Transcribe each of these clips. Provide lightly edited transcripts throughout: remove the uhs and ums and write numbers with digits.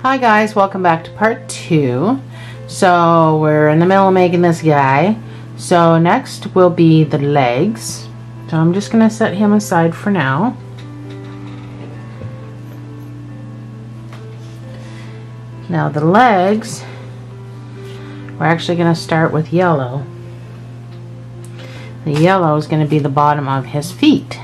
Hi guys, welcome back to part 2. So we're in the middle of making this guy. So next will be the legs. So I'm just going to set him aside for now. Now the legs, we're actually going to start with yellow. The yellow is going to be the bottom of his feet.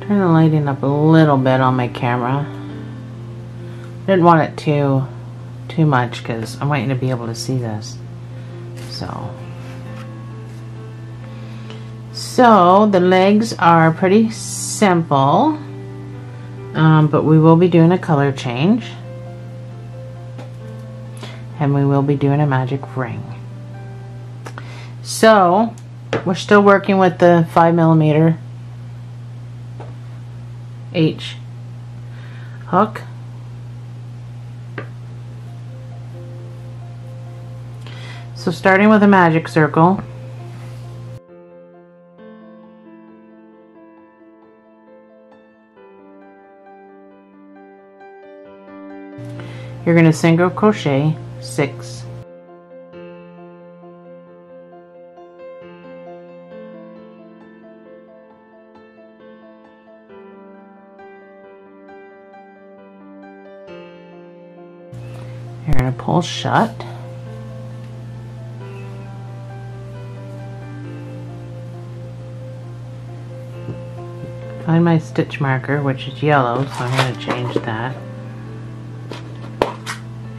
Turn the lighting up a little bit on my camera. Didn't want it too much because I want you to be able to see this. So the legs are pretty simple, but we will be doing a color change, and we will be doing a magic ring. So we're still working with the 5mm H hook. So starting with a magic circle, you're going to single crochet 6. You're going to pull shut. Find my stitch marker, which is yellow, so I'm going to change that.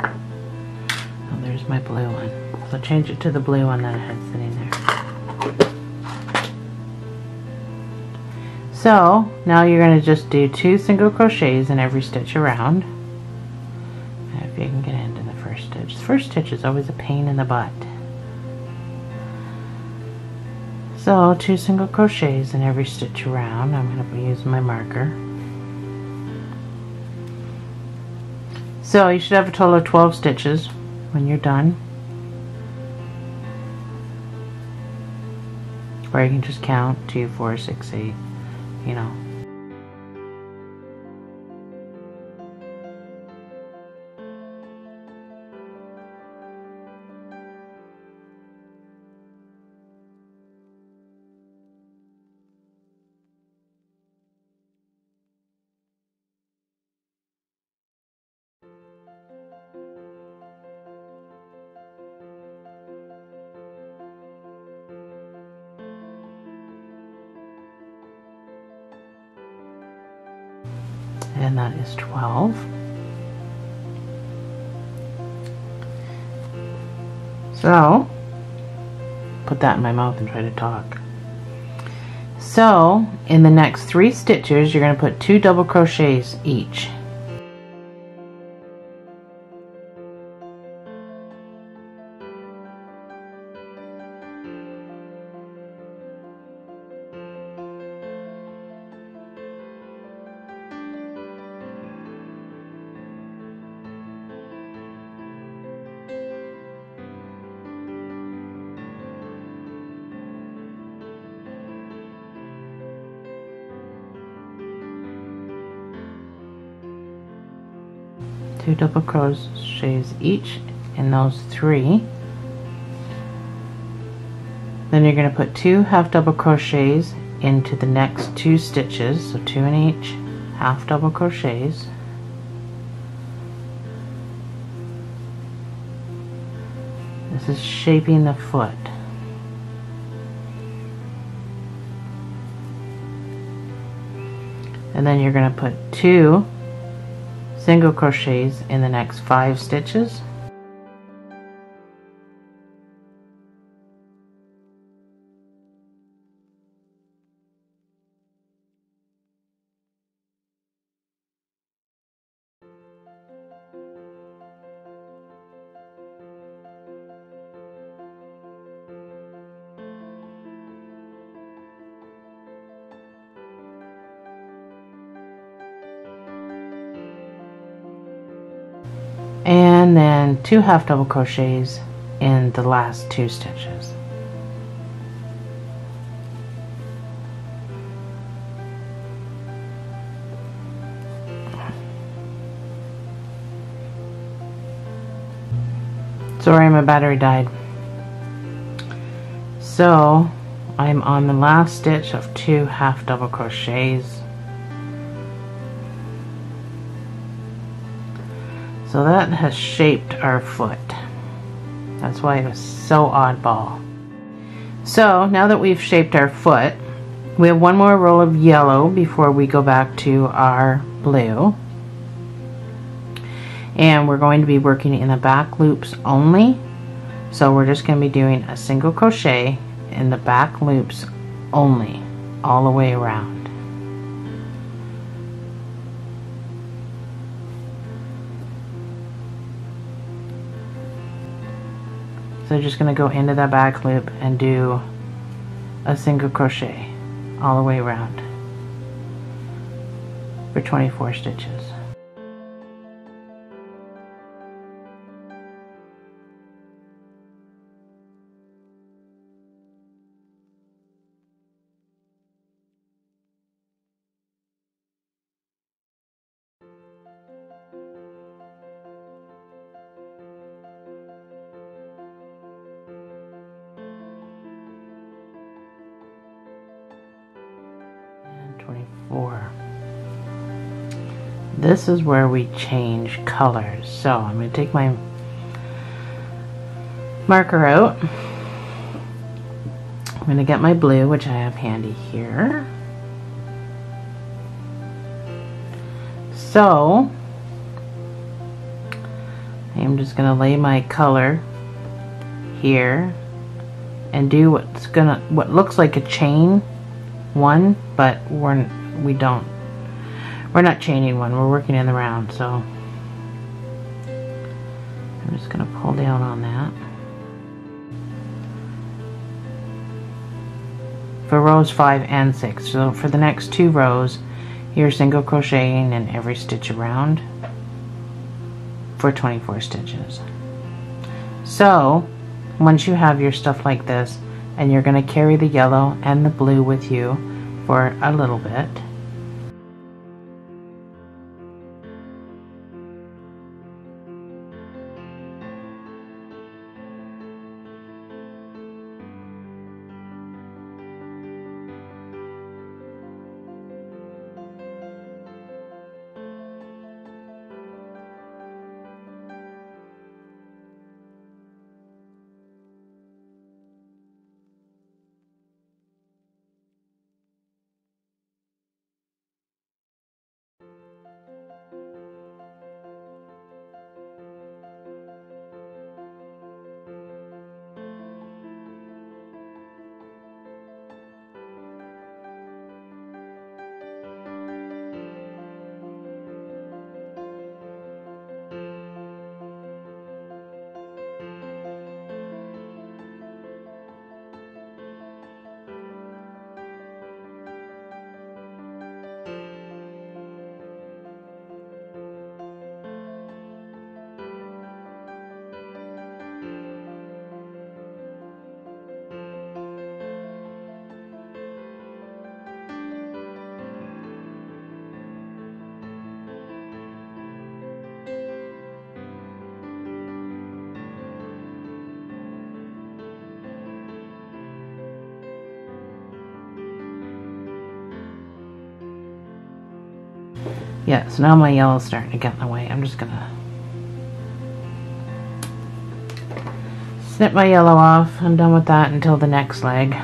Oh, there's my blue one. So change it to the blue one that I had sitting there. So now you're going to just do 2 single crochets in every stitch around. If you can get into the first stitch. The first stitch is always a pain in the butt. So 2 single crochets in every stitch around. I'm going to be using my marker. So you should have a total of 12 stitches when you're done. Or you can just count 2, 4, 6, 8, you know. And that is 12. So, put that in my mouth and try to talk. So, in the next 3 stitches, you're going to put 2 double crochets each. Two double crochets each in those 3. Then you're going to put 2 half double crochets into the next 2 stitches, so 2 in each, half double crochets. This is shaping the foot. And then you're going to put 2 single crochets in the next 5 stitches. And then 2 half double crochets in the last 2 stitches. Sorry, my battery died. So I'm on the last stitch of 2 half double crochets. So that has shaped our foot. That's why it was so oddball. So now that we've shaped our foot, we have one more row of yellow before we go back to our blue. And we're going to be working in the back loops only. So we're just going to be doing a single crochet in the back loops only, all the way around. So just going to go into that back loop and do a single crochet all the way around for 24 stitches. And 24. This is where we change colors. So I'm going to take my marker out. I'm going to get my blue, which I have handy here. So I'm just going to lay my color here and do what looks like a chain one, but we're not chaining one, we're working in the round. So I'm just going to pull down on that. For rows 5 and 6. So for the next 2 rows, you're single crocheting in every stitch around for 24 stitches. So once you have your stuff like this, and you're going to carry the yellow and the blue with you for a little bit. Yeah, so now my yellow's starting to get in the way. I'm just gonna snip my yellow off. I'm done with that until the next leg.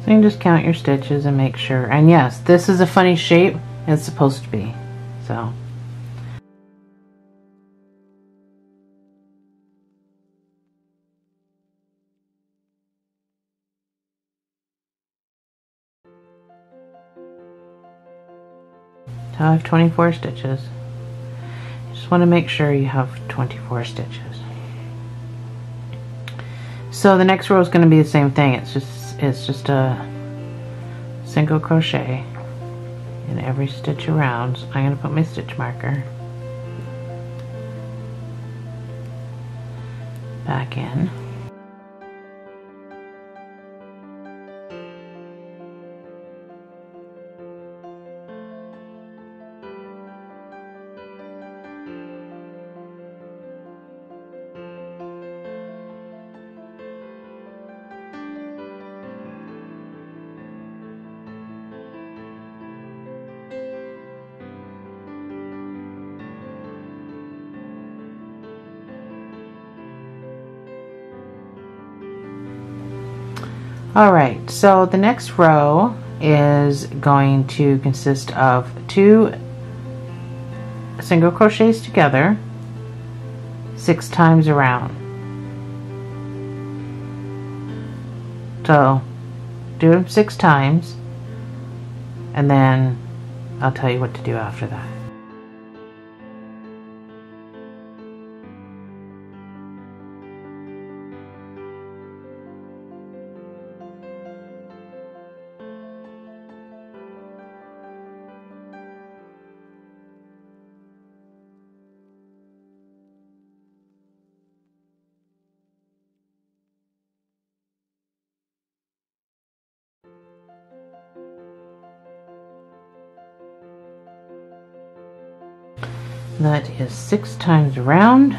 So you can just count your stitches and make sure. And yes, this is a funny shape. It's supposed to be. So. So I have 24 stitches. You just want to make sure you have 24 stitches. So the next row is going to be the same thing. It's just a single crochet in every stitch around. So I'm going to put my stitch marker. back in. Alright, so the next row is going to consist of 2 single crochets together 6 times around. So do them 6 times and then I'll tell you what to do after that. That is 6 times around.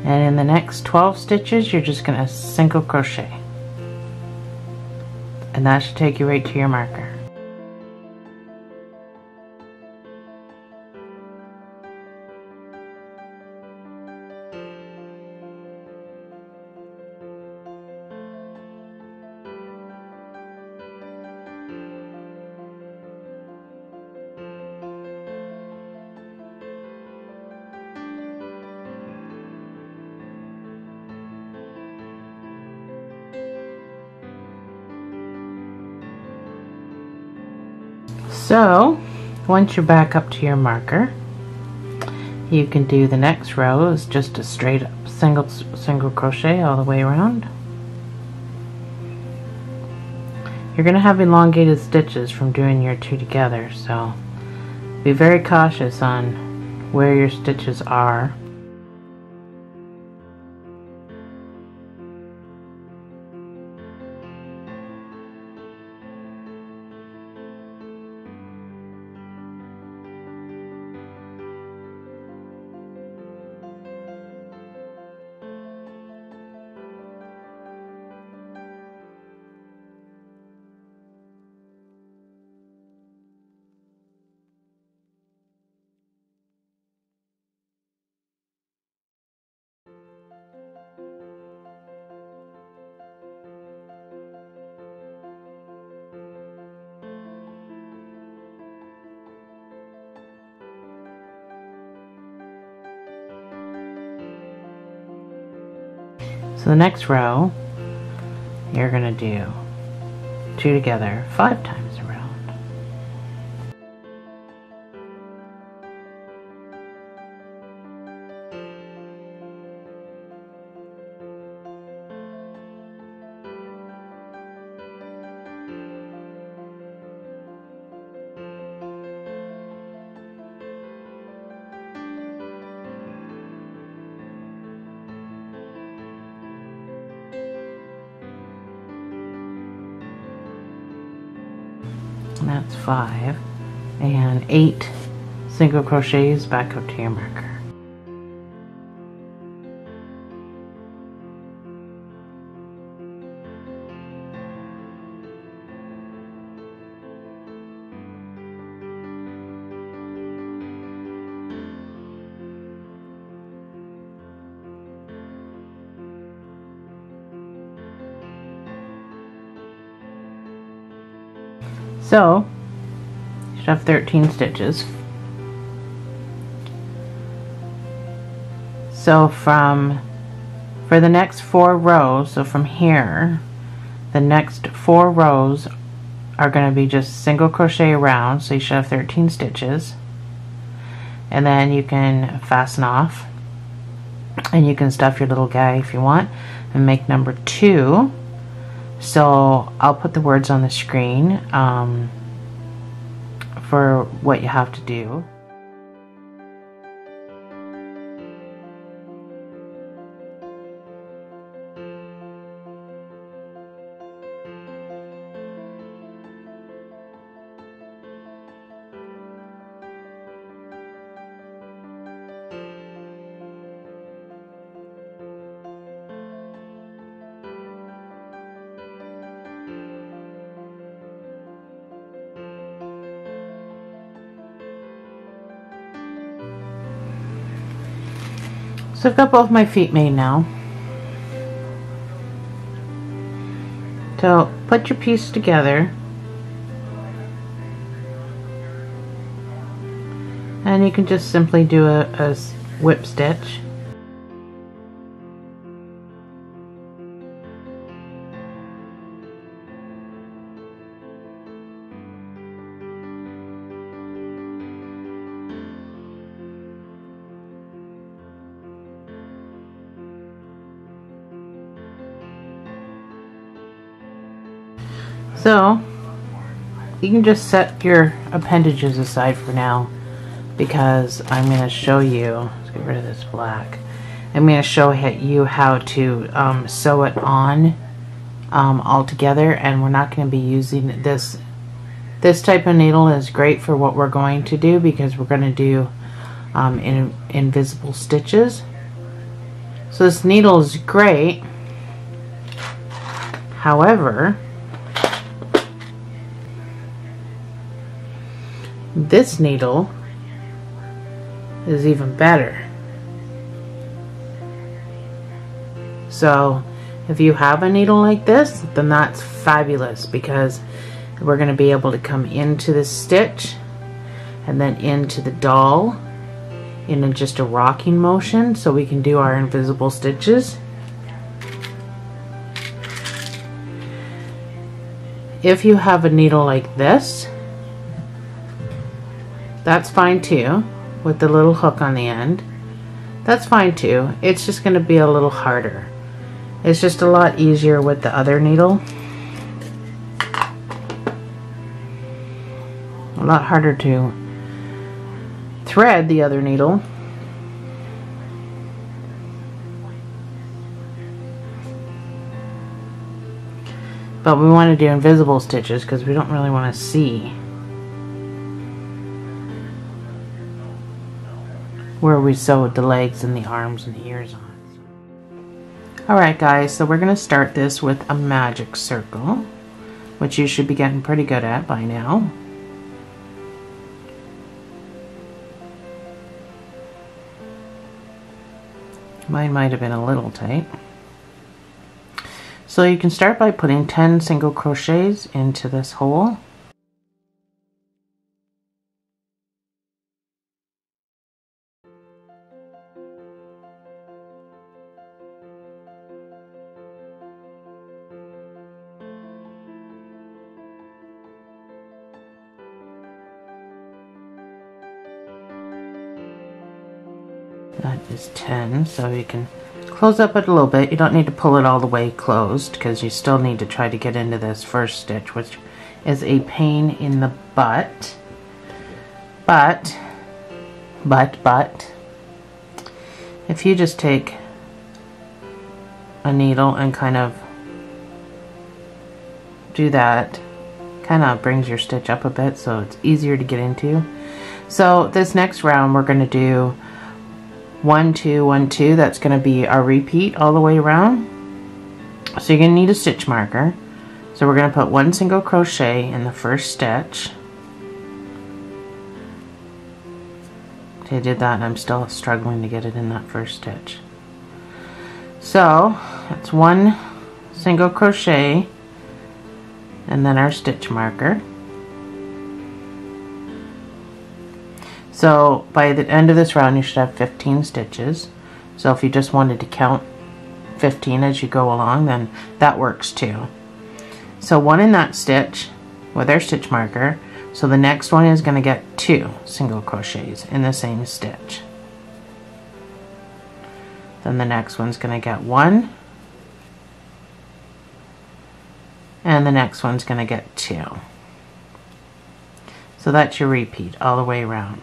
And in the next 12 stitches, you're just going to single crochet. And that should take you right to your marker. So once you're back up to your marker, you can do the next row is just a straight up single crochet all the way around. You're going to have elongated stitches from doing your 2 together, so be very cautious on where your stitches are. So the next row, you're going to do 2 together 5 times around. And that's 5 and 8 single crochets back up to your marker. So you should have 13 stitches. So for the next 4 rows, so from here, the next 4 rows are going to be just single crochet around, so you should have 13 stitches. And then you can fasten off and you can stuff your little guy if you want and make number 2. So I'll put the words on the screen for what you have to do. So I've got both my feet made now. So put your piece together, and you can just simply do a whip stitch. So you can just set your appendages aside for now, because I'm going to show you, let's get rid of this black, I'm going to show you how to sew it on all together, and we're not going to be using this. This type of needle is great for what we're going to do, because we're going to do invisible stitches. So this needle is great, however, this needle is even better. So if you have a needle like this, then that's fabulous, because we're going to be able to come into the stitch and then into the doll in just a rocking motion, so we can do our invisible stitches. If you have a needle like this, that's fine too, with the little hook on the end. That's fine too. It's just going to be a little harder. It's just a lot easier with the other needle. A lot harder to thread the other needle. But we want to do invisible stitches because we don't really want to see where we sewed the legs and the arms and the ears on. Alright guys, so we're going to start this with a magic circle, which you should be getting pretty good at by now. Mine might have been a little tight. So you can start by putting 10 single crochets into this hole. That is 10, so you can close up it a little bit. You don't need to pull it all the way closed, because you still need to try to get into this first stitch, which is a pain in the butt. But, if you just take a needle and kind of do that, kind of brings your stitch up a bit, so it's easier to get into. So this next round we're going to do 1 2 1 2. That's going to be our repeat all the way around. So you're going to need a stitch marker. So we're going to put 1 single crochet in the first stitch. Okay, I did that and I'm still struggling to get it in that first stitch. So that's 1 single crochet and then our stitch marker. So by the end of this round you should have 15 stitches. So if you just wanted to count 15 as you go along, then that works too. So 1 in that stitch with our stitch marker. So the next one is going to get 2 single crochets in the same stitch. Then the next one's going to get 1. And the next one's going to get 2. So that's your repeat all the way around.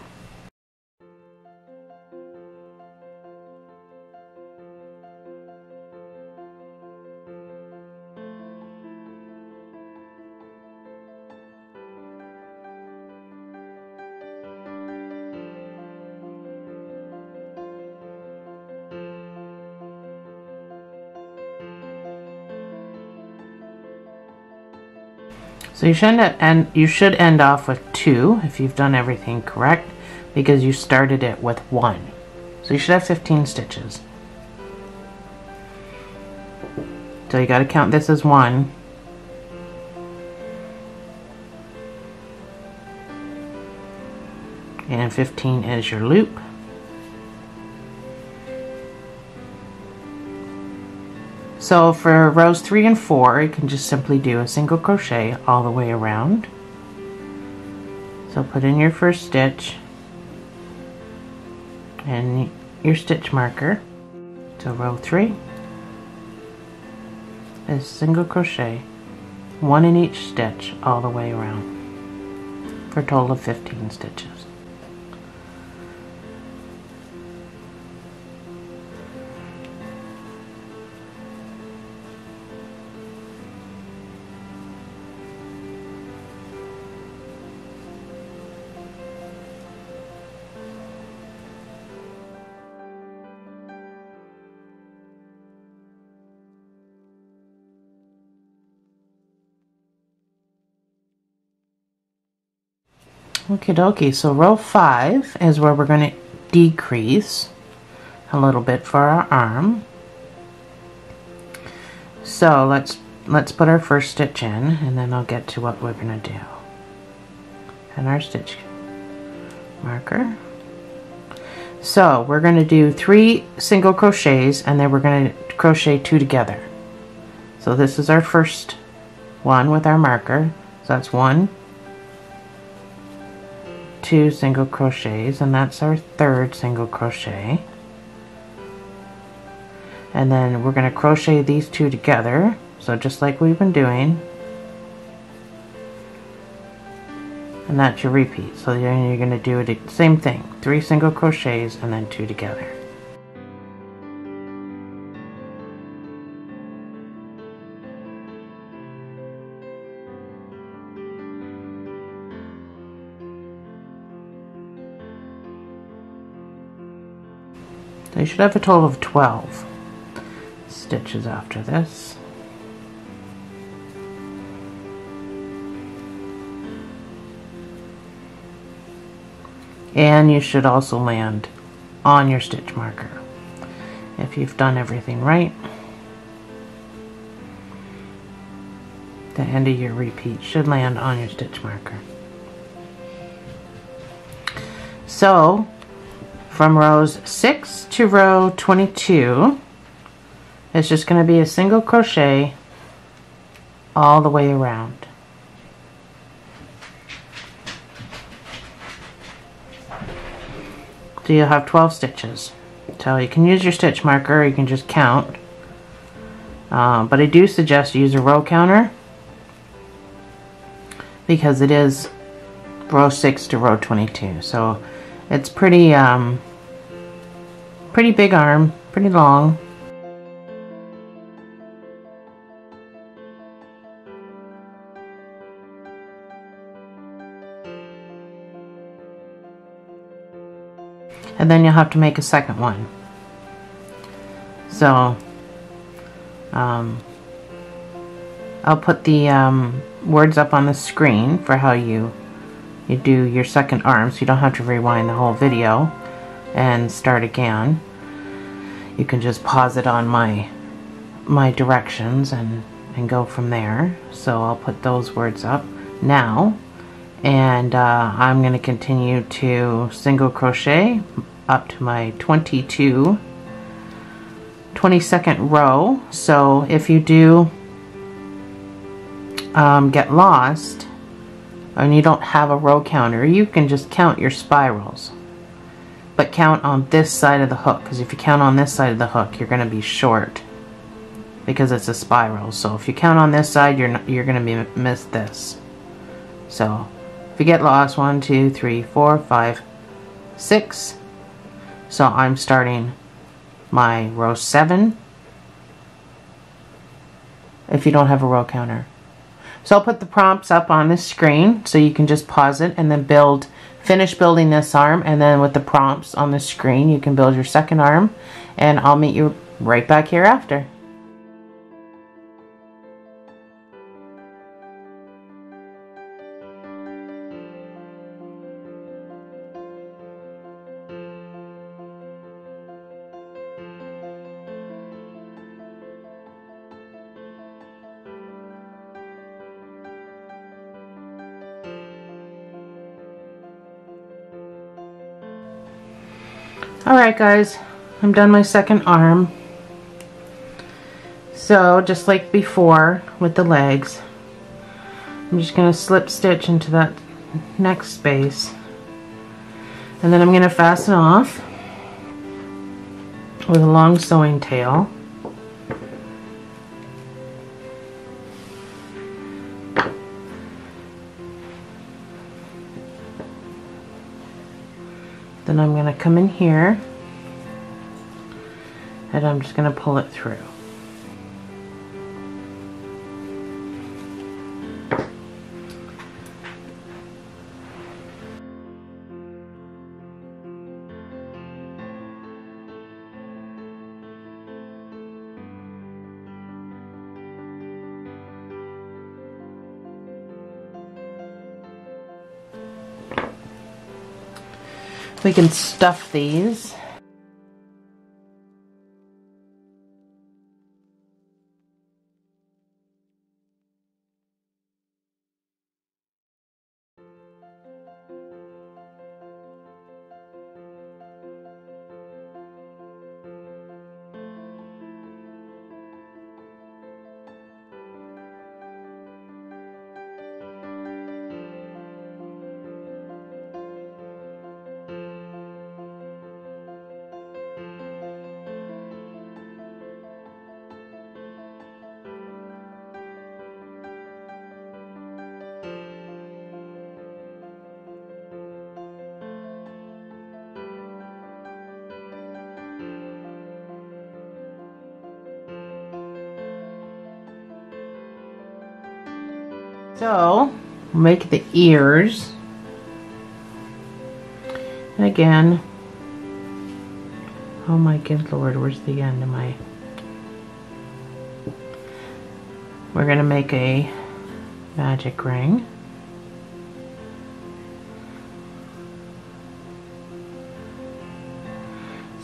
So you should end off with 2 if you've done everything correct, because you started it with 1. So you should have 15 stitches. So you got to count this as 1. And 15 is your loop. So for rows 3 and 4, you can just simply do a single crochet all the way around. So put in your first stitch and your stitch marker. So row 3 is single crochet, 1 in each stitch all the way around for a total of 15 stitches. Okie dokie, so row 5 is where we're going to decrease a little bit for our arm. So let's put our first stitch in, and then I'll get to what we're going to do. And our stitch marker. So we're going to do 3 single crochets, and then we're going to crochet 2 together. So this is our first one with our marker. So that's 1, 2 single crochets, and that's our third single crochet. And then we're going to crochet these 2 together, so just like we've been doing, and that's your repeat. So then you're going to do it same thing, 3 single crochets and then 2 together. So you should have a total of 12 stitches after this. And you should also land on your stitch marker if you've done everything right. The end of your repeat should land on your stitch marker. So from rows 6 to row 22, it's just going to be a single crochet all the way around. So you'll have 12 stitches. So you can use your stitch marker, or you can just count. But I do suggest you use a row counter, because it is row 6 to row 22. So it's pretty pretty big arm, pretty long. And then you'll have to make a second one. So I'll put the words up on the screen for how you do your second arm, so you don't have to rewind the whole video and start again. You can just pause it on my directions and go from there. So I'll put those words up now, and I'm going to continue to single crochet up to my 22 22nd row. So if you do get lost and you don't have a row counter, you can just count your spirals, but count on this side of the hook, because if you count on this side of the hook, you're going to be short because it's a spiral. So if you count on this side, you're going to miss this. So if you get lost, 1 2 3 4 5 6. So I'm starting my row 7 if you don't have a row counter. So I'll put the prompts up on the screen so you can just pause it and then finish building this arm, and then with the prompts on the screen you can build your second arm, and I'll meet you right back here after. Alright guys, I'm done my second arm. So just like before with the legs, I'm just going to slip stitch into that next space, and then I'm going to fasten off with a long sewing tail. Then I'm going to come in here and I'm just going to pull it through. We can stuff these. So, make the ears, and again, oh my good lord, where's the end of my, we're going to make a magic ring.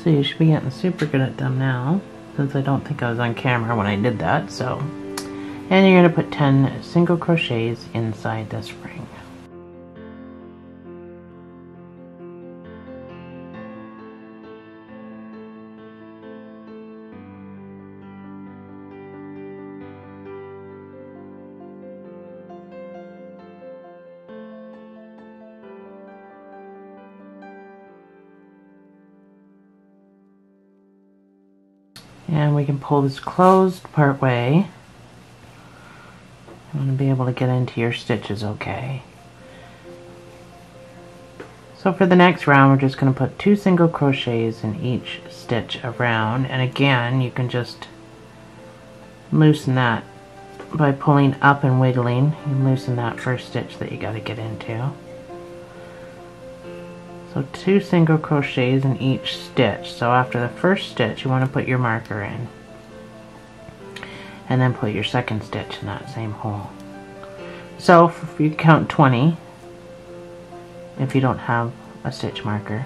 So you should be getting super good at them now, since I don't think I was on camera when I did that, so. And you're going to put 10 single crochets inside this ring. And we can pull this closed part way. You want to be able to get into your stitches okay. So for the next round, we're just going to put 2 single crochets in each stitch around, and again you can just loosen that by pulling up and wiggling. You loosen that first stitch that you got to get into. So 2 single crochets in each stitch. So after the first stitch you want to put your marker in, and then put your second stitch in that same hole. So if you count 20 if you don't have a stitch marker.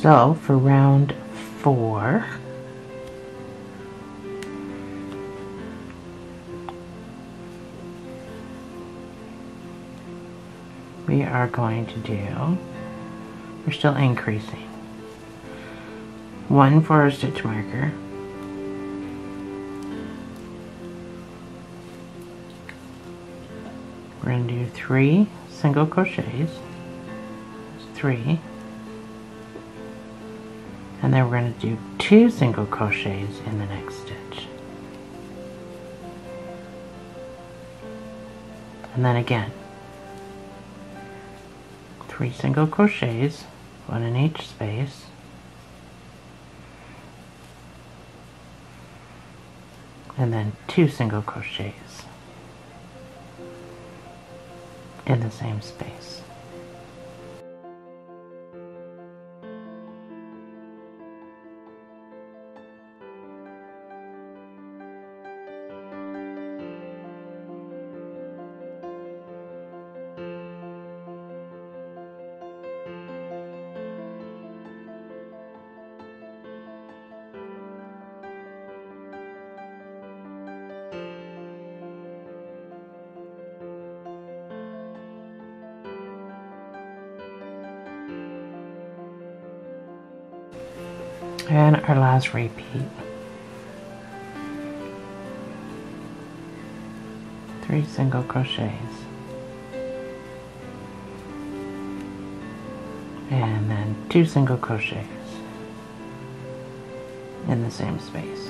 So for round 4, we are going to do, we're still increasing, 1 for our stitch marker, we're going to do 3 single crochets, 3, and then we're going to do 2 single crochets in the next stitch, and then again 3 single crochets, 1 in each space, and then 2 single crochets in the same space. And our last repeat. 3 single crochets. And then 2 single crochets in the same space.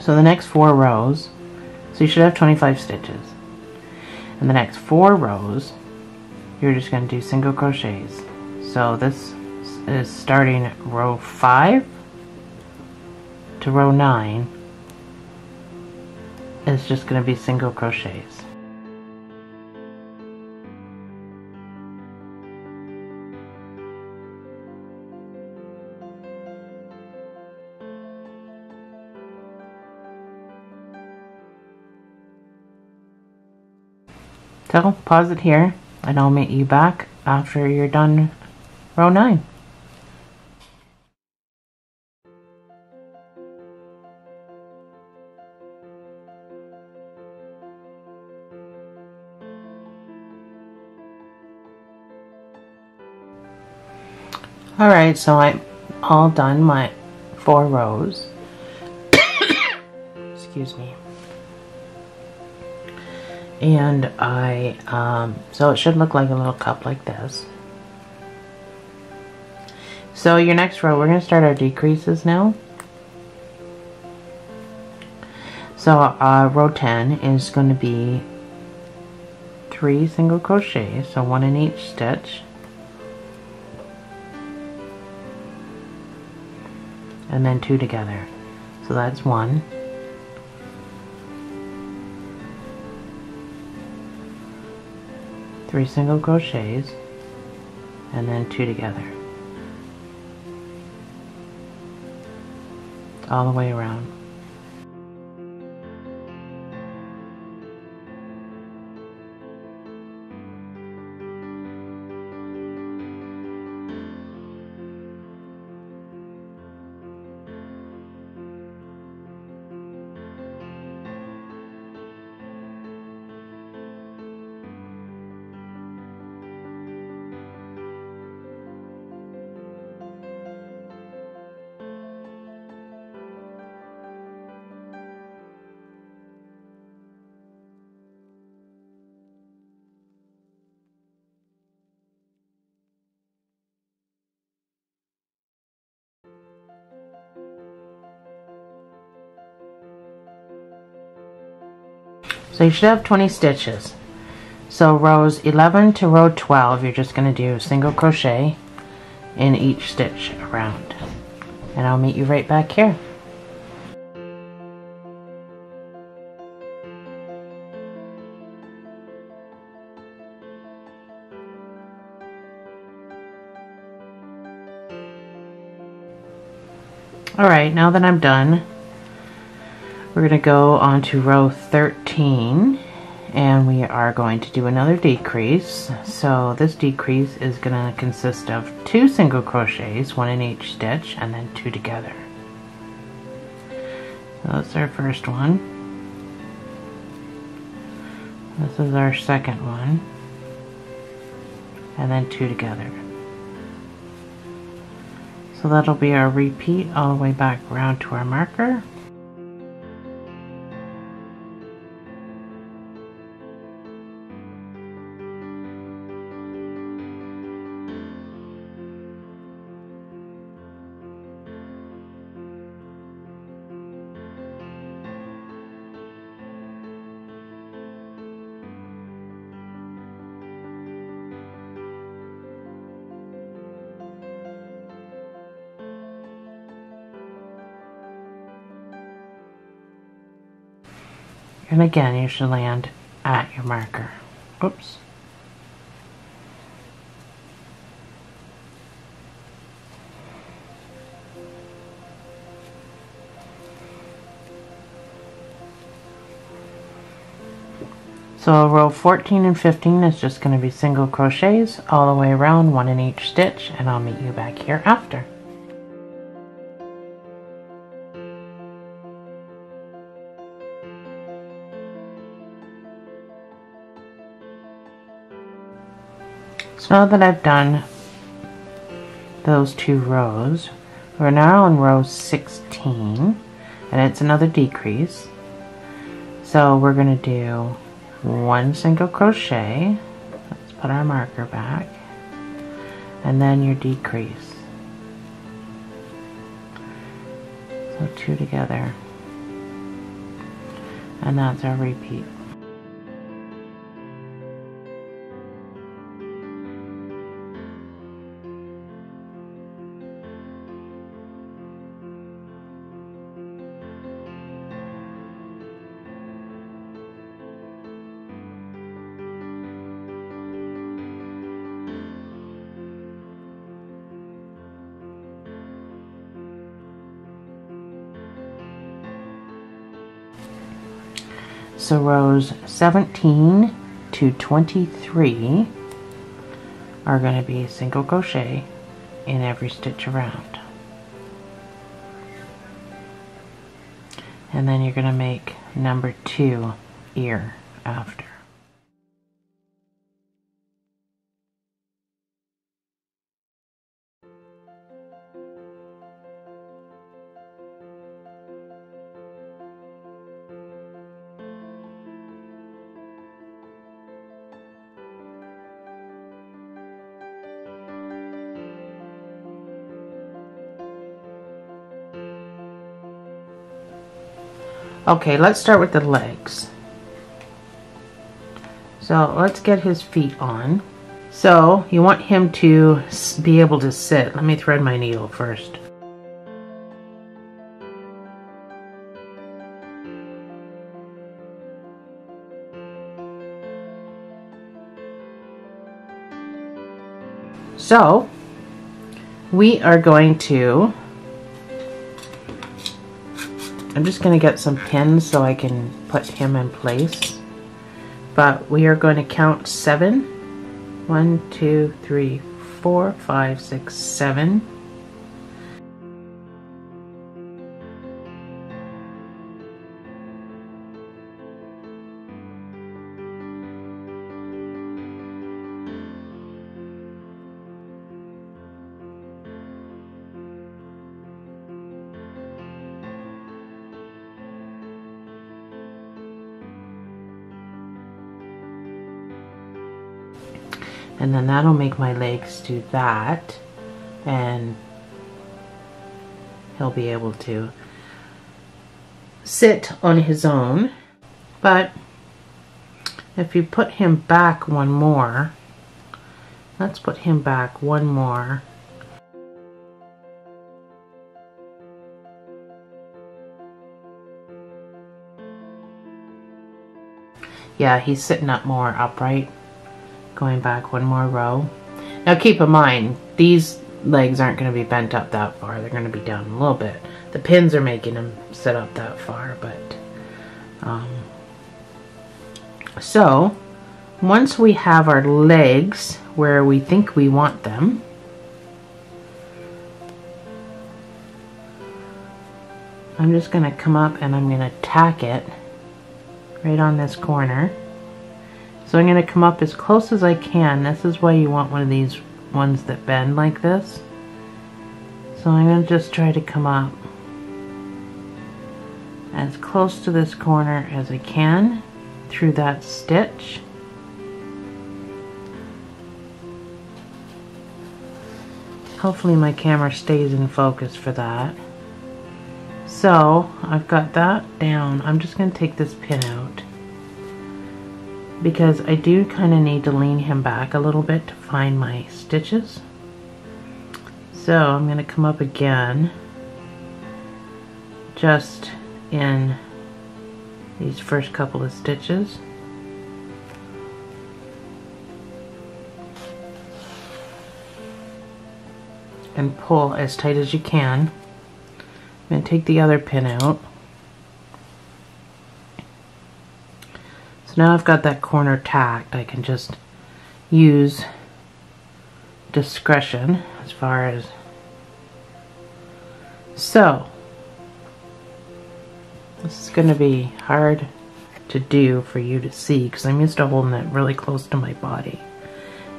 So the next 4 rows, so you should have 25 stitches. In the next 4 rows, you're just going to do single crochets. So this is starting row 5 to row 9 is just going to be single crochets. So pause it here, and I'll meet you back after you're done row 9. Alright, so I'm all done my 4 rows. Excuse me. And so it should look like a little cup like this. So your next row, we're going to start our decreases now. So row 10 is going to be 3 single crochets, so 1 in each stitch. And then 2 together. So that's 1. Three single crochets, and then 2 together, all the way around. So you should have 20 stitches. So rows 11 to row 12, you're just going to do single crochet in each stitch around. And I'll meet you right back here. Alright, now that I'm done, we're going to go on to row 13, and we are going to do another decrease. So this decrease is going to consist of 2 single crochets, 1 in each stitch, and then 2 together. So that's our first one. This is our second one, and then 2 together. So that'll be our repeat all the way back around to our marker. And again, you should land at your marker. Oops. So row 14 and 15 is just going to be single crochets all the way around, 1 in each stitch, and I'll meet you back here after. So now that I've done those 2 rows, we're now on row 16, and it's another decrease. So we're going to do 1 single crochet, let's put our marker back, and then your decrease. So 2 together, and that's our repeat. So rows 17 to 23 are going to be single crochet in every stitch around. And then you're going to make number 2 ear after. Okay, let's start with the legs. So let's get his feet on. So you want him to be able to sit. Let me thread my needle first. So we are going to, I'm just going to get some pins so I can put him in place. But we are going to count 7. 1, 2, 3, 4, 5, 6, 7. And then that'll make my legs do that, and he'll be able to sit on his own. But if you put him back one more, let's put him back one more. Yeah, he's sitting up more upright. Going back one more row. Now keep in mind, these legs aren't going to be bent up that far. They're going to be down a little bit. The pins are making them sit up that far, but So once we have our legs where we think we want them, I'm just going to come up and I'm going to tack it right on this corner. So I'm going to come up as close as I can. This is why you want one of these ones that bend like this. So I'm going to just try to come up as close to this corner as I can through that stitch. Hopefully my camera stays in focus for that. So I've got that down. I'm just going to take this pin out because I do kind of need to lean him back a little bit to find my stitches. So I'm going to come up again just in these first couple of stitches. And pull as tight as you can. I'm going to take the other pin out. So now I've got that corner tacked. I can just use discretion as far as... So, this is going to be hard to do for you to see because I'm used to holding it really close to my body.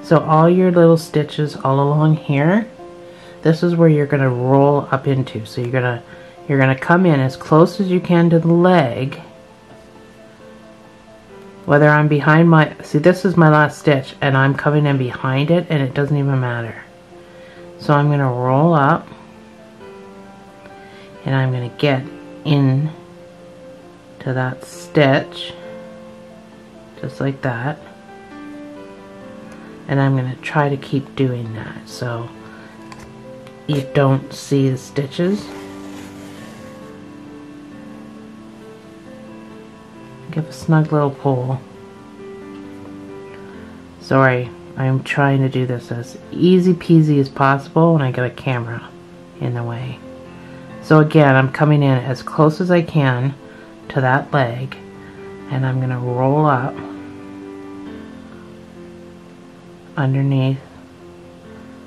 So all your little stitches all along here, this is where you're going to roll up into. So you're going to come in as close as you can to the leg. Whether I'm behind my, see this is my last stitch and I'm coming in behind it and it doesn't even matter. So I'm going to roll up and I'm going to get in to that stitch just like that. And I'm going to try to keep doing that so you don't see the stitches. Give a snug little pull. Sorry, I'm trying to do this as easy peasy as possible and I got a camera in the way. So again, I'm coming in as close as I can to that leg and I'm going to roll up underneath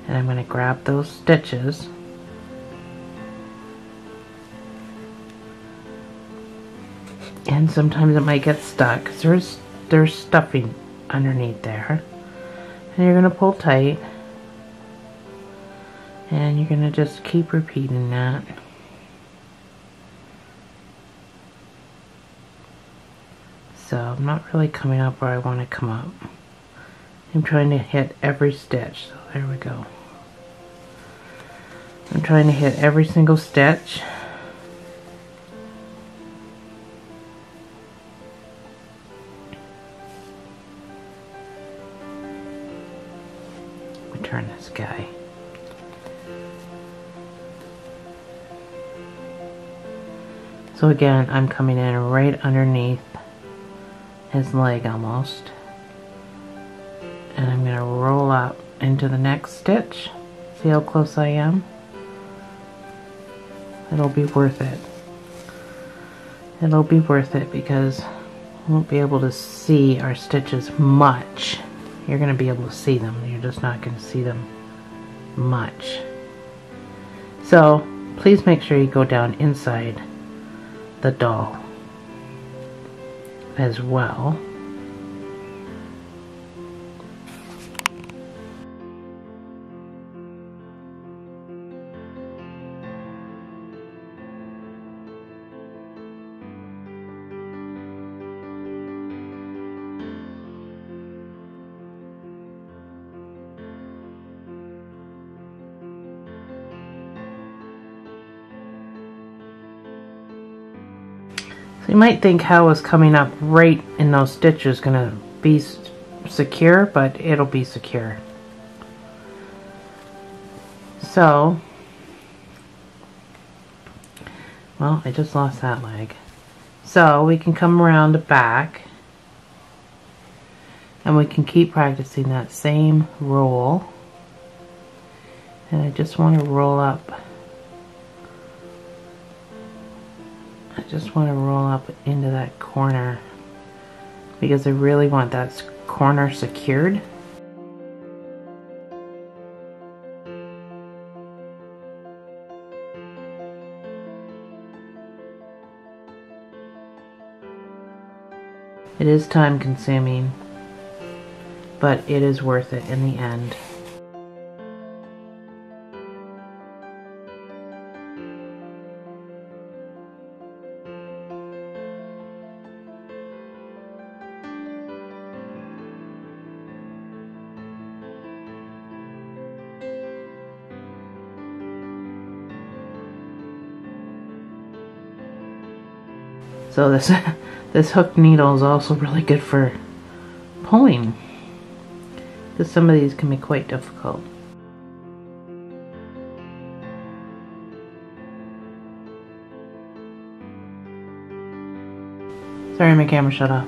and I'm going to grab those stitches and sometimes it might get stuck because there's stuffing underneath there, and you're going to pull tight and you're going to just keep repeating that. So I'm not really coming up where I want to come up. I'm trying to hit every stitch. So there we go. I'm trying to hit every single stitch. Let me turn this guy. So again, I'm coming in right underneath his leg almost. And I'm going to roll up into the next stitch. See how close I am? It'll be worth it. It'll be worth it because we won't be able to see our stitches much. You're going to be able to see them. You're just not going to see them much. So please make sure you go down inside the doll as well. So you might think how is coming up right in those stitches going to be secure, but it'll be secure. So, well, I just lost that leg. So we can come around the back and we can keep practicing that same roll. And I just want to roll up. I just want to roll up into that corner because I really want that corner secured. It is time consuming, but it is worth it in the end. So this hook needle is also really good for pulling, because some of these can be quite difficult. Sorry, my camera shut off.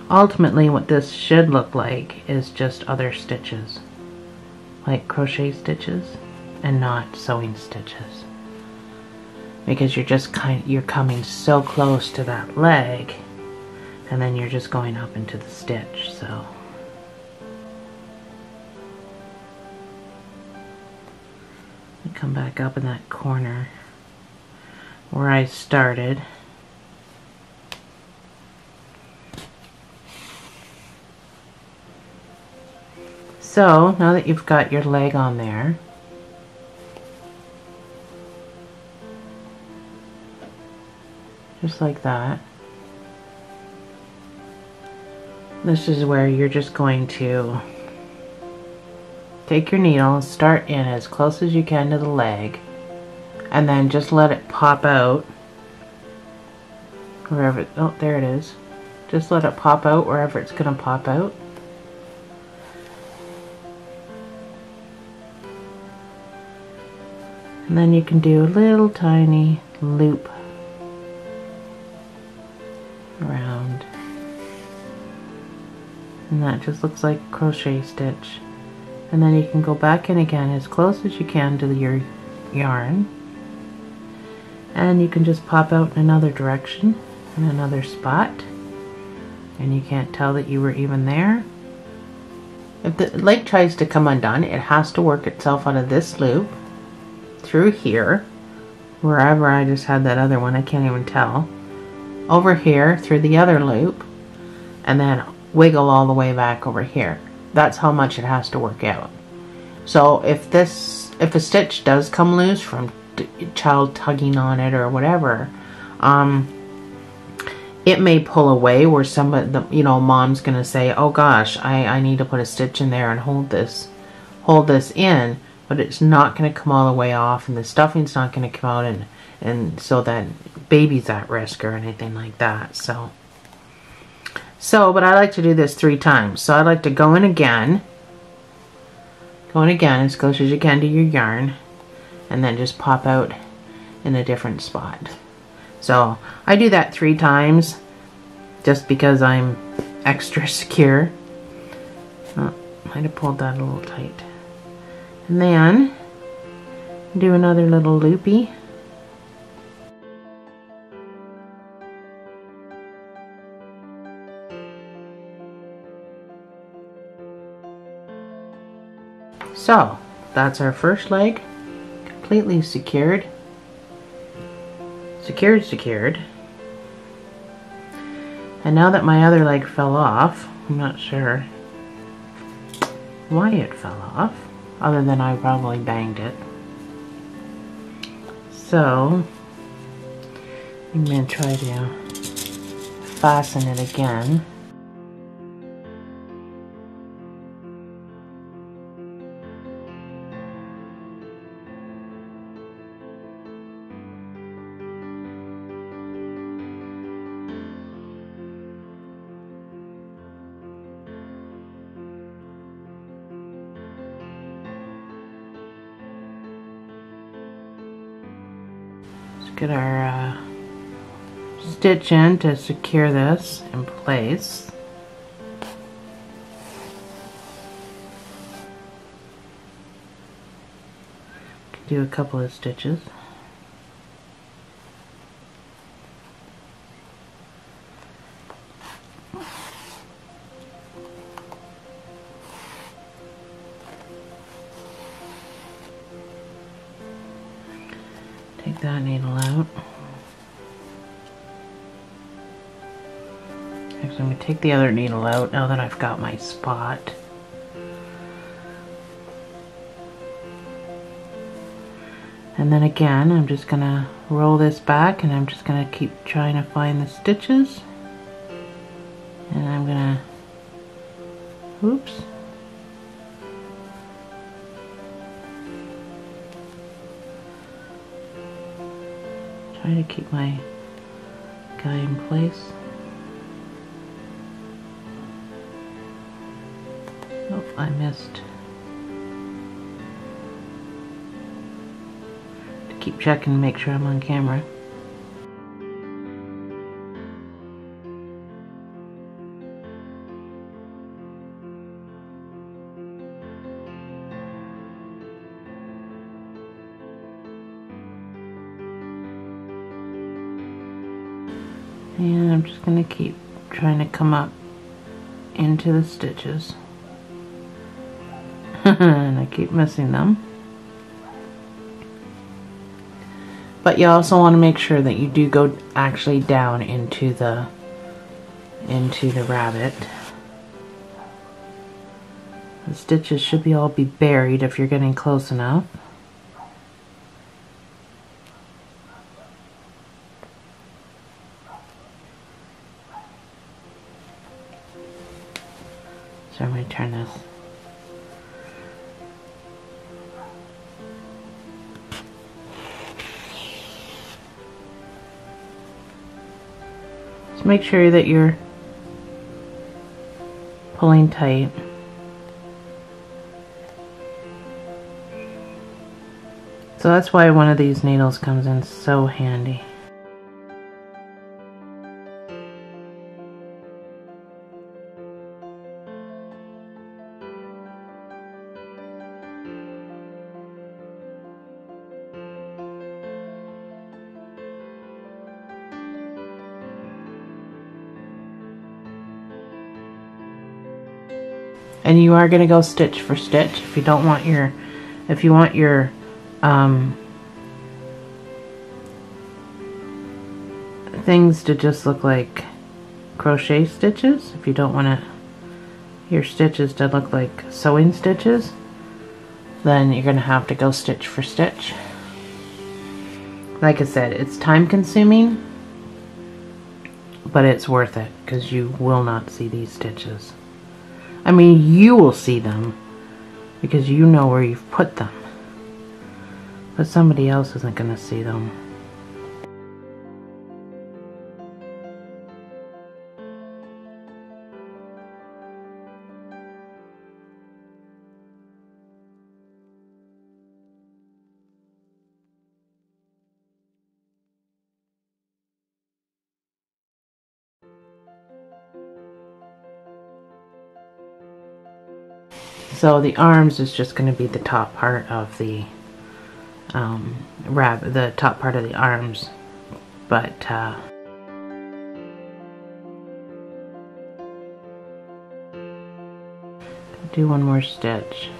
Ultimately, what this should look like is just other stitches, like crochet stitches and not sewing stitches. Because you're coming so close to that leg, and then you're just going up into the stitch. So I come back up in that corner where I started. So now that you've got your leg on there, just like that. This is where you're just going to take your needle and start in as close as you can to the leg, and then just let it pop out wherever, oh, there it is. Just let it pop out wherever it's going to pop out. And then you can do a little tiny loop around, and that just looks like a crochet stitch. And then you can go back in again as close as you can to your yarn, and you can just pop out in another direction in another spot, and you can't tell that you were even there. If the leg tries to come undone, it has to work itself out of this loop through here, wherever I just had that other one, I can't even tell, over here through the other loop, and then wiggle all the way back over here. That's how much it has to work out. So if a stitch does come loose from child tugging on it or whatever, it may pull away where somebody, you know, mom's gonna say, oh gosh, I need to put a stitch in there and hold this in, but it's not gonna come all the way off, and the stuffing's not gonna come out, and so that baby's at risk or anything like that. So but I like to do this 3 times. So I like to go in again as close as you can to your yarn, and then just pop out in a different spot. So I do that 3 times just because I'm extra secure. Oh, might have pulled that a little tight. And then do another little loopy. So that's our first leg, completely secured. Secured. And now that my other leg fell off, I'm not sure why it fell off, other than I probably banged it. So I'm going to try to fasten it again. Get our stitch in to secure this in place. Do a couple of stitches. that needle out. Actually, I'm going to take the other needle out now that I've got my spot. And then again, I'm just going to roll this back, and I'm just going to keep trying to find the stitches. And I'm going to, oops. Try to keep my guy in place. Oh, I missed. To keep checking to make sure I'm on camera. And I'm just going to keep trying to come up into the stitches. And I keep missing them. But you also want to make sure that you do go actually down into the rabbit. The stitches should all be buried if you're getting close enough. So I'm going to turn this. Just make sure that you're pulling tight. So that's why one of these needles comes in so handy. And you are going to go stitch for stitch. If you don't want your, if you want your things to just look like crochet stitches, if you don't want your stitches to look like sewing stitches, then you're going to have to go stitch for stitch. Like I said, it's time consuming, but it's worth it because you will not see these stitches. I mean, you will see them because you know where you've put them, but somebody else isn't going to see them. So the arms is just going to be the top part of the rabbit, the top part of the arms, but do one more stitch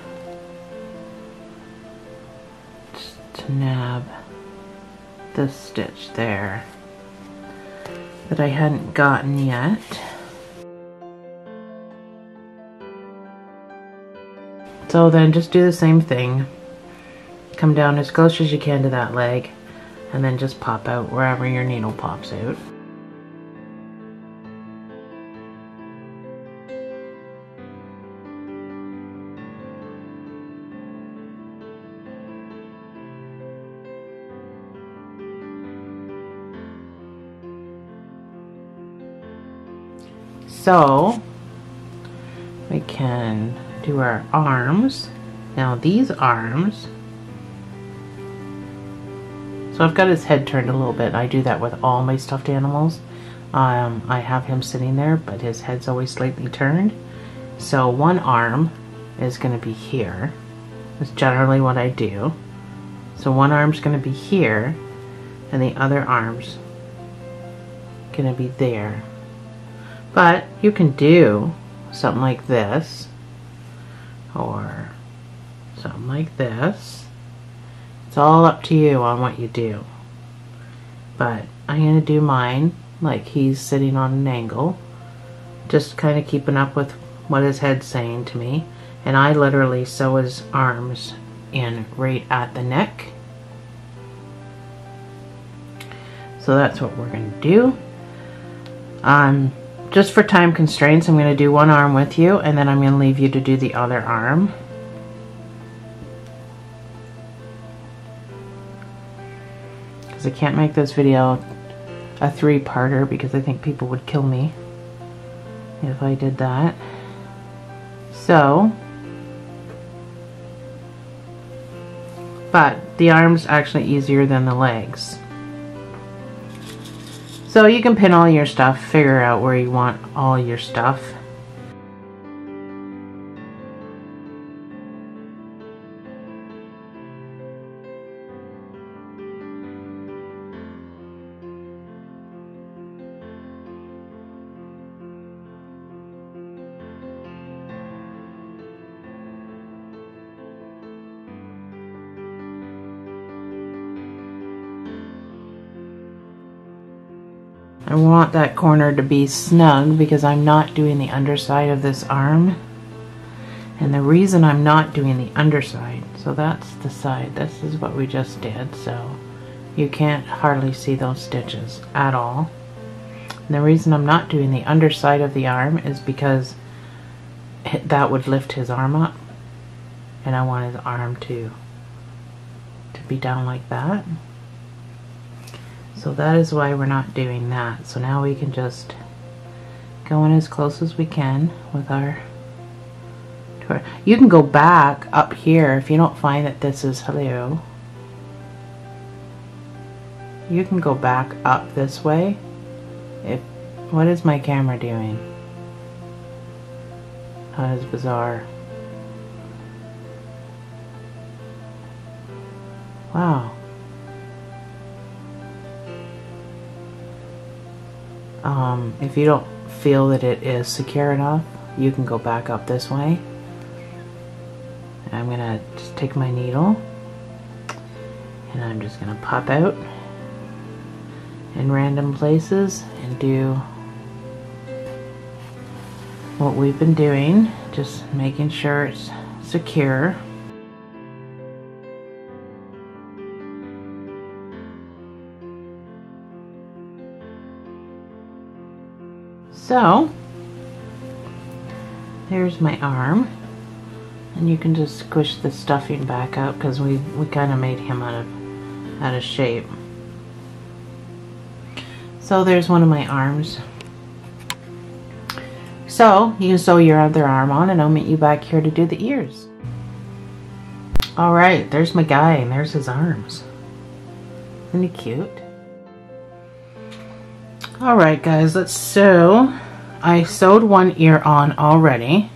just to nab this stitch there that I hadn't gotten yet. So then just do the same thing. Come down as close as you can to that leg and then just pop out wherever your needle pops out. So we can do our arms. Now these arms, so I've got his head turned a little bit. I do that with all my stuffed animals. I have him sitting there, but his head's always slightly turned. So one arm is going to be here. That's generally what I do. So one arm's going to be here, and the other arm's going to be there. But you can do something like this, or something like this. It's all up to you on what you do. but I'm going to do mine like he's sitting on an angle, just kind of keeping up with what his head's saying to me. And I literally sew his arms in right at the neck. So that's what we're going to do. Just for time constraints, I'm going to do one arm with you, and then I'm going to leave you to do the other arm. Because I can't make this video a 3-parter because I think people would kill me if I did that. So, but the arm's actually easier than the legs. So you can pin all your stuff, figure out where you want all your stuff. I want that corner to be snug because I'm not doing the underside of this arm. And the reason I'm not doing the underside, so that's the side, this is what we just did, so you can't hardly see those stitches at all. And the reason I'm not doing the underside of the arm is because that would lift his arm up, and I want his arm to be down like that. So that is why we're not doing that. So now we can just go in as close as we can with our tour. You can go back up here if you don't find that this is hello. You can go back up this way. What is my camera doing? That is bizarre. Wow. If you don't feel that it is secure enough, you can go back up this way. I'm gonna just take my needle and I'm just gonna pop out in random places and do what we've been doing, just making sure it's secure. So, there's my arm, and you can just squish the stuffing back up because we kind of made him out of shape. So there's one of my arms. So you can sew your other arm on, and I'll meet you back here to do the ears. All right, there's my guy, and there's his arms. Isn't he cute? Alright guys, let's sew. I sewed one ear on already.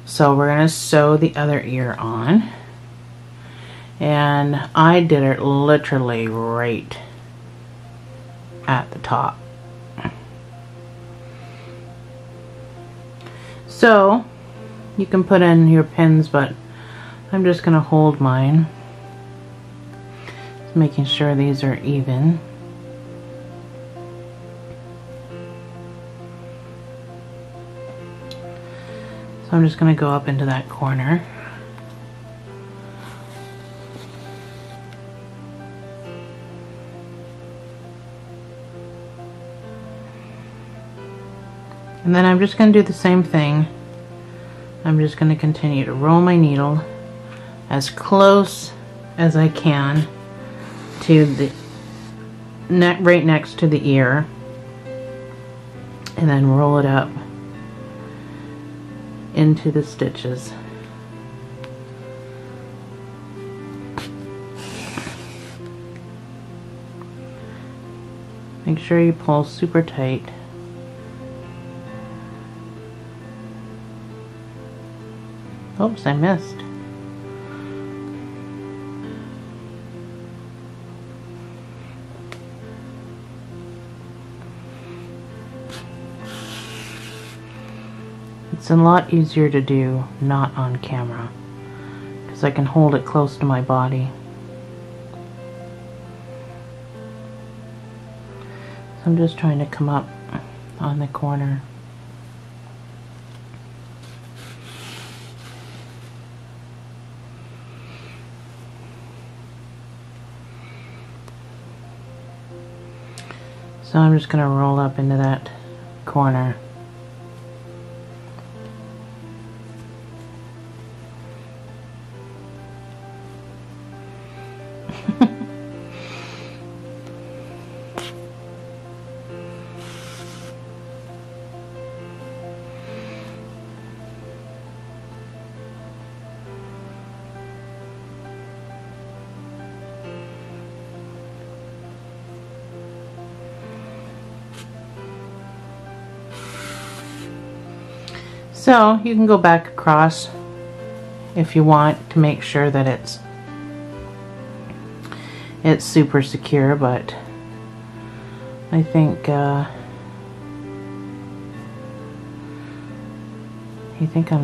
So we're going to sew the other ear on. And I did it literally right at the top. So you can put in your pins, but I'm just going to hold mine. Just making sure these are even. So I'm just going to go up into that corner. And then I'm just going to do the same thing. I'm just going to continue to roll my needle as close as I can to the neck, right next to the ear, and then roll it up into the stitches. Make sure you pull super tight. Oops, I missed. It's a lot easier to do not on camera because I can hold it close to my body. I'm just trying to come up on the corner. So I'm just going to roll up into that corner. So you can go back across if you want to make sure that it's super secure, but I think I'm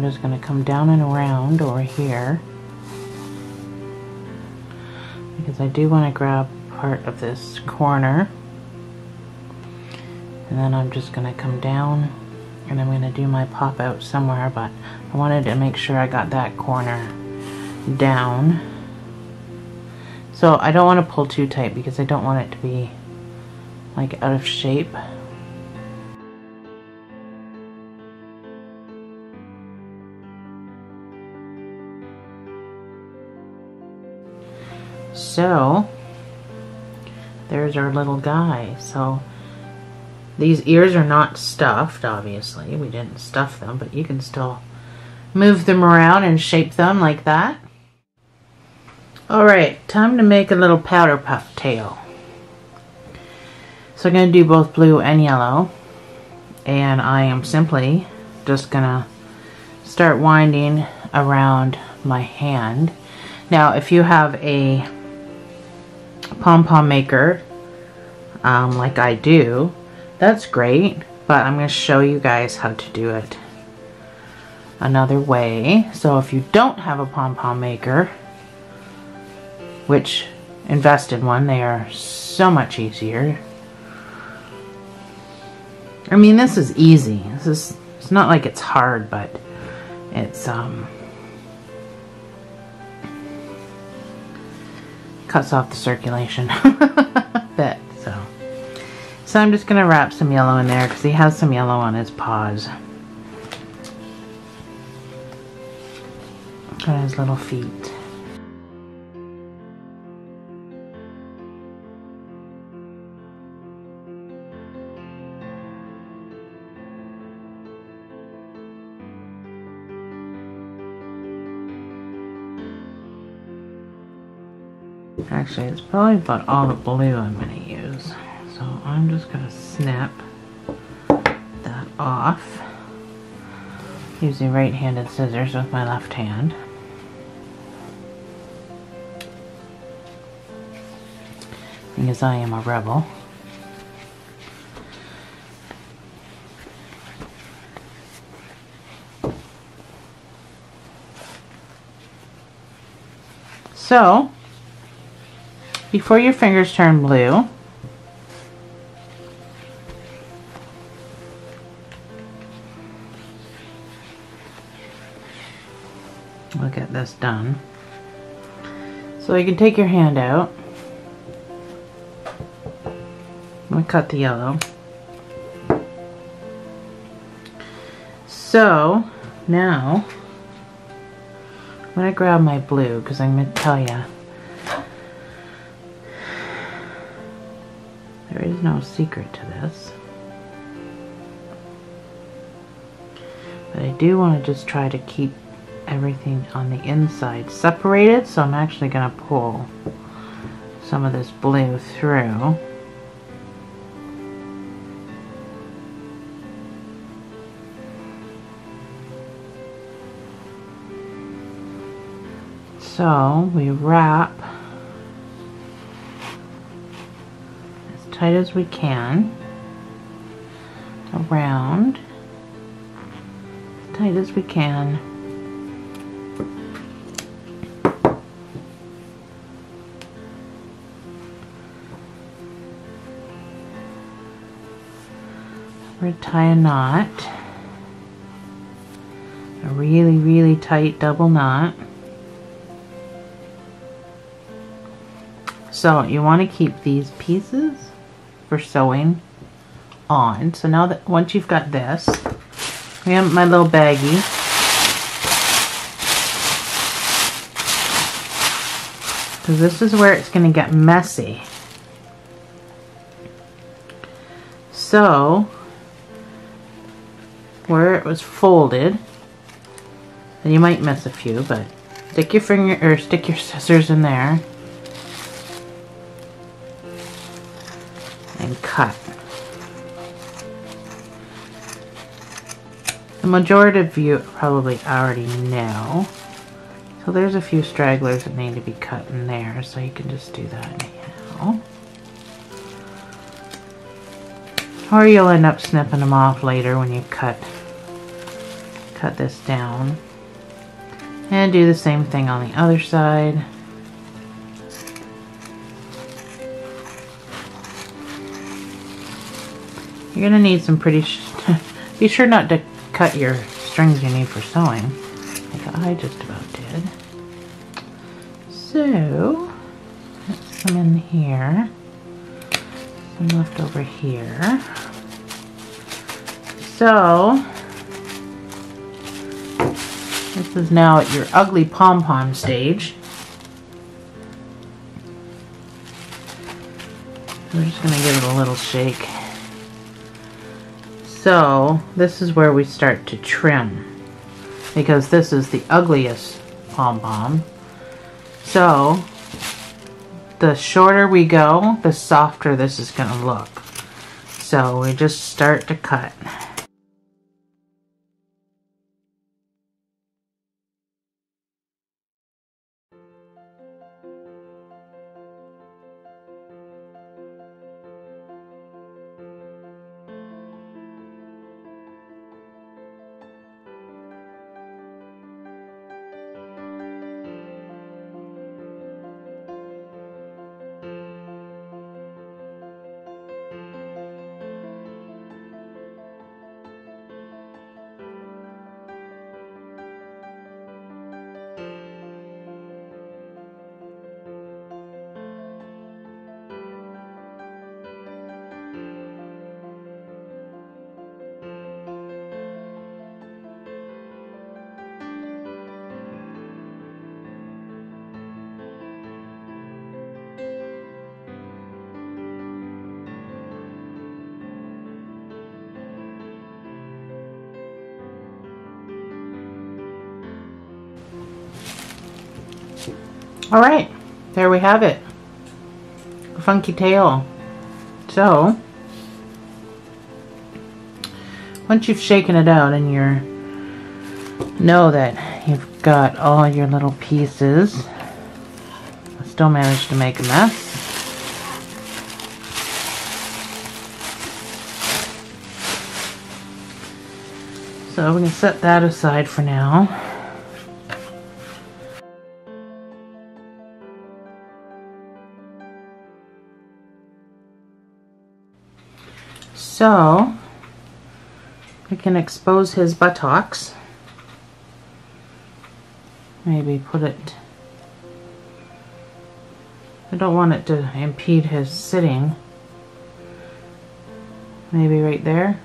just going to come down and around over here, because I do want to grab part of this corner, and then I'm just going to come down and I'm going to do my pop out somewhere, but I wanted to make sure I got that corner down. So I don't want to pull too tight because I don't want it to be like out of shape. So there's our little guy. So these ears are not stuffed, obviously. We didn't stuff them, but you can still move them around and shape them like that. Alright, time to make a little powder puff tail. So I'm going to do both blue and yellow. And I am simply just going to start winding around my hand. Now, if you have a pom-pom maker, like I do, that's great, but I'm going to show you guys how to do it another way. So if you don't have a pom-pom maker, which invest in one, they are so much easier. I mean, this is easy. It's not like it's hard, but it's cuts off the circulation a bit. So I'm just going to wrap some yellow in there because he has some yellow on his paws. On his little feet. Actually, it's probably about all the blue I'm going to use. So I'm just going to snip that off using right-handed scissors with my left hand. Because I am a rebel. So, before your fingers turn blue, we'll get this done. So you can take your hand out. I'm going to cut the yellow. So now I'm going to grab my blue because I'm going to tell you there is no secret to this. But I do want to just try to keep everything on the inside separated, so I'm actually going to pull some of this blue through. So we wrap as tight as we can around, as tight as we can. Remember to tie a knot. A really, really tight double knot. So you want to keep these pieces for sewing on. So now that once you've got this, we have my little baggie. Because this is where it's going to get messy. So where it was folded, and you might miss a few, but stick your finger or stick your scissors in there and cut. The majority of you probably already know. So there's a few stragglers that need to be cut in there, so you can just do that now. Or you'll end up snipping them off later when you cut this down. And do the same thing on the other side. You're gonna need some pretty, be sure not to cut your strings you need for sewing, like I just about did. So, put some in here, some left over here. So, this is now at your ugly pom-pom stage. We're just going to give it a little shake. So, this is where we start to trim, because this is the ugliest pom-pom. So, the shorter we go, the softer this is going to look. So, we just start to cut. Alright, there we have it. A funky tail. So, once you've shaken it out and you know that you've got all your little pieces, I still managed to make a mess. So we can set that aside for now. So, we can expose his buttocks. Maybe put it, I don't want it to impede his sitting. Maybe right there.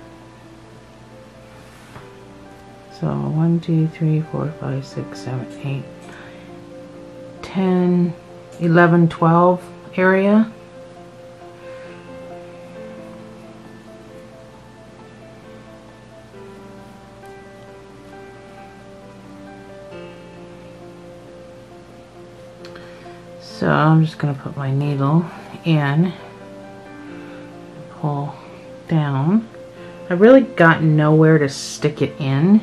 So 1, 2, 3, 4, 5, 6, 7, 8, 10, 11, 12 area. So I'm just going to put my needle in, pull down. I really got nowhere to stick it in.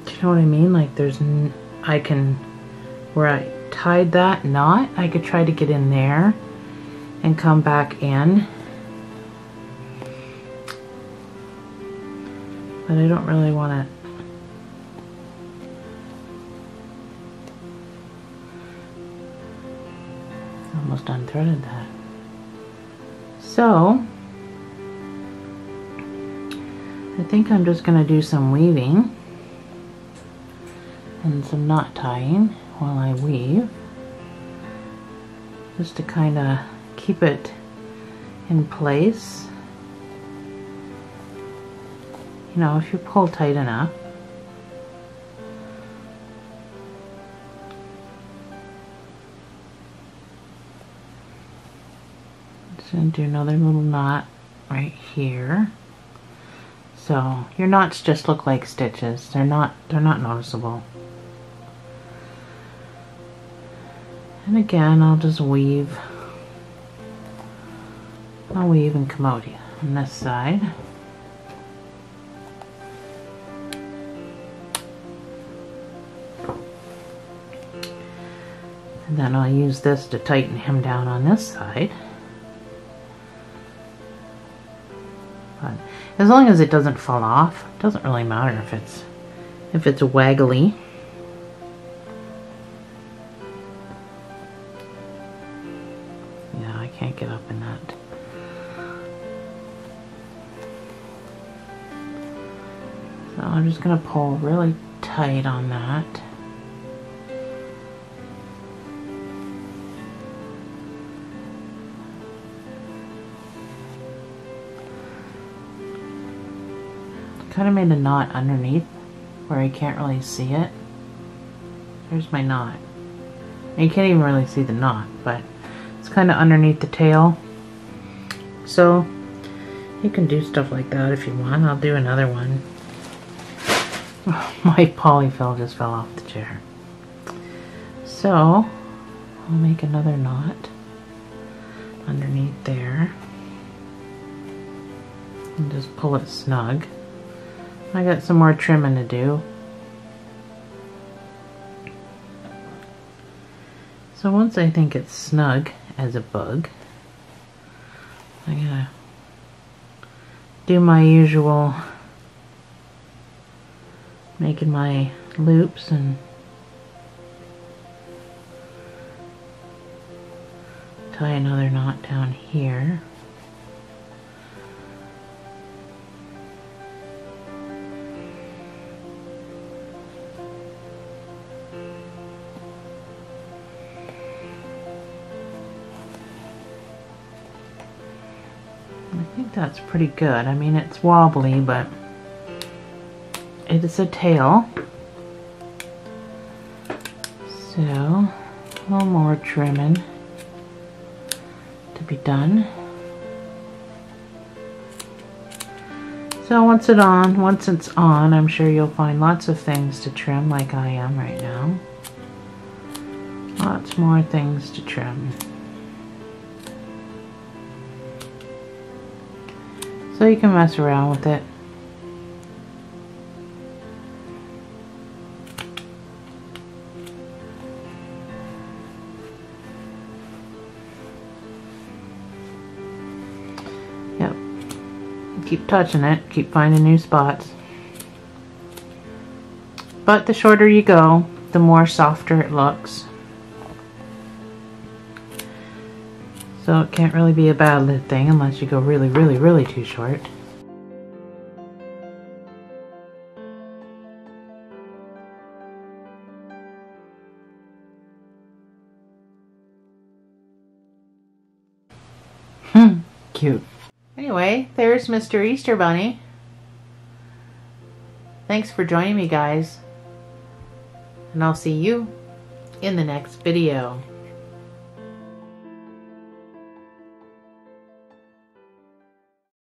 Do you know what I mean? Like there's, I can, where I tied that knot, I could try to get in there and come back in. But I don't really want to. Almost unthreaded that. So I think I'm just going to do some weaving and some knot tying while I weave, just to kind of keep it in place. You know, if you pull tight enough. Just going to do another little knot right here. So your knots just look like stitches. They're not noticeable. And again, I'll just weave. I'll weave and come out on this side. And then I'll use this to tighten him down on this side. But as long as it doesn't fall off, it doesn't really matter if it's waggly. Yeah, I can't get up in that. So I'm just going to pull really tight on that. Kind of made a knot underneath where you can't really see it. There's my knot. And you can't even really see the knot, but it's kind of underneath the tail. So you can do stuff like that if you want. I'll do another one. My polyfill just fell off the chair. So I'll make another knot underneath there and just pull it snug. I got some more trimming to do. So once I think it's snug as a bug, I'm gonna do my usual making my loops and tie another knot down here. I think that's pretty good. I mean, it's wobbly, but it is a tail. So, a little more trimming to be done. So once it's on, I'm sure you'll find lots of things to trim like I am right now. Lots more things to trim. So you can mess around with it. Yep. Keep touching it, keep finding new spots. But the shorter you go, the more softer it looks. So it can't really be a bad thing unless you go really, really, really too short. Cute. Anyway, there's Mr. Easter Bunny. Thanks for joining me, guys. And I'll see you in the next video.